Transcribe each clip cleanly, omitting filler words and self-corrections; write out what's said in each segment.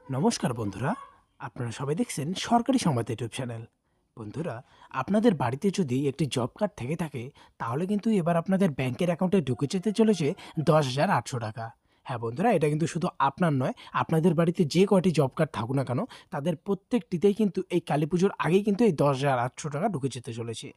নমস্কার বন্ধুরা, আপনারা সবাই দেখছেন সরকারি সংবাদ ইউটিউব চ্যানেল। বন্ধুরা, আপনাদের বাড়িতে যদি একটি জব কার্ড থেকে থাকে, তাহলে কিন্তু এবার আপনাদের ব্যাংকের অ্যাকাউন্টে ঢুকে যেতে চলেছে 10,800 টাকা। হ্যাঁ বন্ধুরা, এটা কিন্তু শুধু আপনার নয়, আপনাদের বাড়িতে যে কয়টি জব কার্ড থাকুক না কেন, তাদের প্রত্যেকটিতেই কিন্তু এই কালী পুজোর আগেই কিন্তু এই 10,800 টাকা ঢুকে যেতে চলেছে।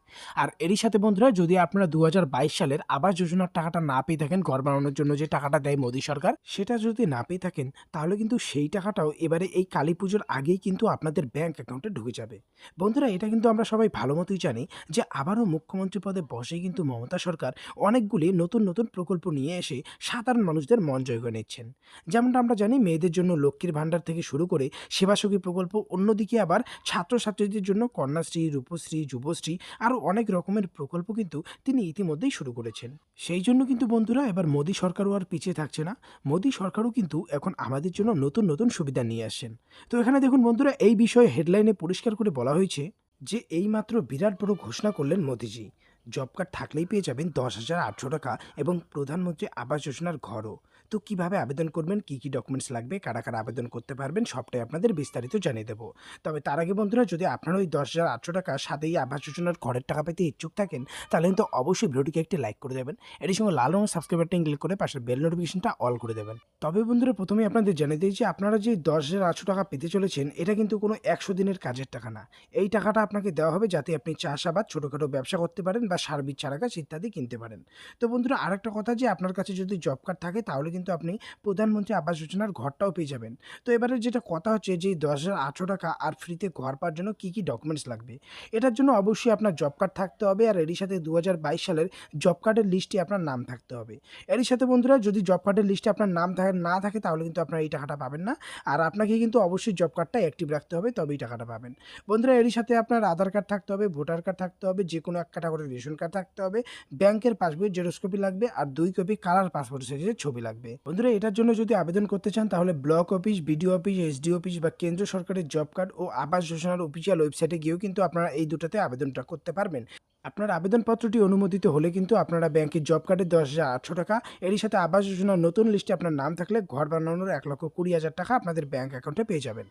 আর এরই সাথে বন্ধুরা, যদি আপনারা 2022 সালের আবাস যোজনার টাকাটা না পেয়ে থাকেন, ঘর বানানোর জন্য যে টাকাটা দেয় মোদী সরকার, সেটা যদি না পেয়ে থাকেন, তাহলে কিন্তু সেই টাকাটাও এবারে এই কালী পুজোর আগেই কিন্তু আপনাদের ব্যাংক অ্যাকাউন্টে ঢুকে যাবে। বন্ধুরা, এটা কিন্তু আমরা সবাই ভালো মতোই জানি যে আবারও মুখ্যমন্ত্রী পদে বসেই কিন্তু মমতা সরকার অনেকগুলি নতুন নতুন প্রকল্প নিয়ে এসে সাধারণ মানুষদের মন জয় করে নিচ্ছেন। যেমনটা আমরা জানি, মেয়েদের জন্য লক্ষ্মীর ভাণ্ডার থেকে শুরু করে সেবাসখী প্রকল্প, অন্যদিকে আবার ছাত্রছাত্রীদের জন্য কন্যাশ্রী, রূপশ্রী, যুবশ্রী, আরও অনেক রকমের প্রকল্প কিন্তু তিনি ইতিমধ্যেই শুরু করেছেন। সেই জন্য কিন্তু বন্ধুরা, এবার মোদী সরকারও আর পিছিয়ে থাকছে না। মোদী সরকারও কিন্তু এখন আমাদের জন্য নতুন নতুন সুবিধা নিয়ে আসছেন। তো এখানে দেখুন বন্ধুরা, এই বিষয়ে হেডলাইনে পরিষ্কার করে বলা হয়েছে যে এইমাত্র বিরাট বড় ঘোষণা করলেন মোদিজি। জব কার্ড থাকলেই পেয়ে যাবেন 10,800 টাকা এবং প্রধানমন্ত্রী আবাস যোজনার ঘরও। তো কিভাবে আবেদন করবেন, কি কি ডকুমেন্টস লাগবে, কারা কারা আবেদন করতে পারবেন, সবটাই আপনাদের বিস্তারিত জানিয়ে দেবো। তবে তার আগে বন্ধুরা, যদি আপনারা ওই 10,800 টাকা সাথেই আবাস যোজনার ঘরের টাকা পেতে ইচ্ছুক থাকেন, তাহলে কিন্তু অবশ্যই ভিডিওটিকে একটি লাইক করে দেবেন। এটির সঙ্গে লাল রঙের সাবস্ক্রাইব বাটন ক্লিক করে পাশের বেল নোটিফিকেশনটা অল করে দেবেন। তবে বন্ধুরা, প্রথমেই আপনাদের জানিয়ে দিই যে আপনারা যে 10,800 টাকা পেতে চলেছেন, এটা কিন্তু কোনো 100 দিনের কাজের টাকা না। এই টাকাটা আপনাকে দেওয়া হবে যাতে আপনি চাষাবাদ, ছোটোখাটো ব্যবসা করতে পারেন বা সার্বিক চারাগাছ ইত্যাদি কিনতে পারেন। তো বন্ধুরা, আরেকটা কথা, যে আপনার কাছে যদি জব কার্ড থাকে, তাহলে কিন্তু আপনি প্রধানমন্ত্রী আবাস যোজনার ঘরটাও পেয়ে যাবেন। তো এবারে যেটা কথা হচ্ছে যে 10,800 টাকা আর ফ্রিতে ঘর পাওয়ার জন্য কী কী ডকুমেন্টস লাগবে। এটার জন্য অবশ্যই আপনার জব কার্ড থাকতে হবে, আর এরই সাথে 2022 সালের জব কার্ডের লিস্টে আপনার নাম থাকতে হবে। এরই সাথে বন্ধুরা, যদি জব কার্ডের লিস্টে আপনার নাম না থাকে, তাহলে কিন্তু আপনার এই টাকাটা পাবেন না। আর আপনাকে কিন্তু অবশ্যই জব কার্ডটা অ্যাক্টিভ রাখতে হবে, তবেই টাকাটা পাবেন। বন্ধুরা, এরই সাথে আপনার আধার কার্ড থাকতে হবে, ভোটার কার্ড থাকতে হবে, যে কোনো এক ক্যাটাগরির রেশন কার্ড থাকতে হবে, ব্যাংকের পাসবইয়ের জেরক্স কপি লাগবে, আর 2 কপি কালার পাসপোর্ট সাইজের ছবি লাগবে। বন্ধুরা, এটার জন্য যদি আবেদন করতে চান, তাহলে block office, BDO office, SD office বা কেন্দ্র সরকারের জব কার্ড ও আবাস যোজনার অফিসিয়াল ওয়েবসাইটে গিয়েও কিন্তু আপনারা এই দুটাতে আবেদনটা করতে পারবেন। আপনার আবেদনপত্রটি অনুমোদিত হলে কিন্তু আপনারা ব্যাংকের জব কার্ডের 10,800 টাকা, এরই সাথে আবাস যোজনার নতুন লিস্টে আপনার নাম থাকলে ঘর বানানোর 1,20,000 টাকা আপনাদের ব্যাংক অ্যাকাউন্টে পেয়ে যাবেন।